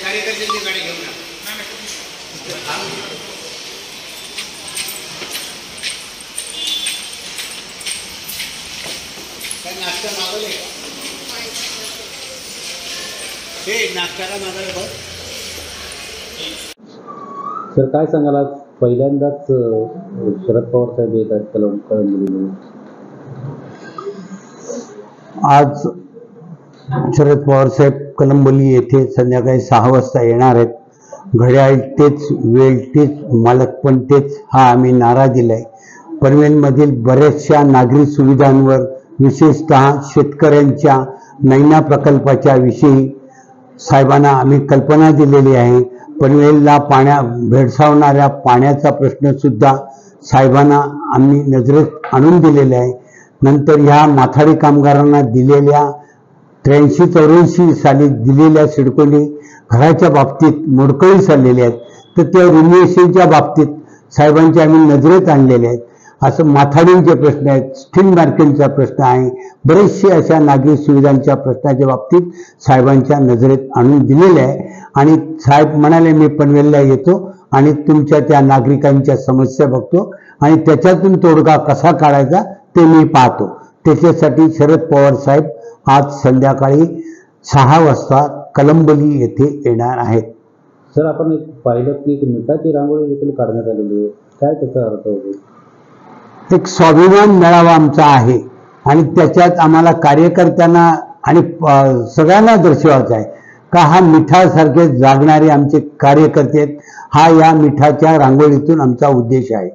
कार्यकर्त्यांची गाडी घेऊन नाश्ता मागवले हे नाश्त्याला मागवले बघ. सर काय सांगाल, आज पहिल्यांदाच शरद पवार साहेब येत आहेत कळमनुरीमध्ये. आज शरद पवार साहेब कलंबली येथे संध्याकाळी 6 वाजता येणार आहेत. घड्याळ तेच, वेळ तेच, मालक पण तेच, हा आम्ही नारा दिलाय. पनवेलमधील बऱ्याचशा नागरी सुविधांवर, विशेषतः शेतकऱ्यांच्या नैना प्रकल्पाच्या विषयी साहेबांना आम्ही कल्पना दिलेली आहे. पनवेलला भेडसावणाऱ्या पाण्याचा प्रश्न सुद्धा साहेबांना आम्ही नजरेत आणून दिलेला आहे. नंतर ह्या माथाडी कामगारांना दिलेल्या 83-84 साली दिलेल्या सिडकोनी घराच्या बाबतीत मोडकळी चाललेल्या आहेत, तर त्या रिन्युएशनच्या बाबतीत साहेबांच्या आम्ही नजरेत आणलेले आहेत. असं माथाडींचे प्रश्न आहेत, स्टील मार्केटचा प्रश्न आहे, बरेचसे अशा नागरी सुविधांच्या प्रश्नाच्या बाबतीत साहेबांच्या नजरेत आणून दिलेले आहे. आणि साहेब म्हणाले मी पनवेलला येतो आणि तुमच्या त्या नागरिकांच्या समस्या बघतो आणि त्याच्यातून तोडगा कसा काढायचा ते मी पाहतो. त्याच्यासाठी शरद पवार साहेब आज संध्याकाळी 6 वाजता कलंबली येथे येणार आहेत. सर आपण पाहिलं की एक मिठाची रांगोळी देखील काढण्यात आलेली आहे, काय त्याचा अर्थ होतो? एक स्वाभिमान मेळावा आमचा आहे आणि त्याच्यात आम्हाला कार्यकर्त्यांना आणि सगळ्यांना दर्शवायचा आहे का हा मिठासारखे जागणारे आमचे कार्यकर्ते आहेत. हा या मिठाच्या रांगोळीतून आमचा उद्देश आहे.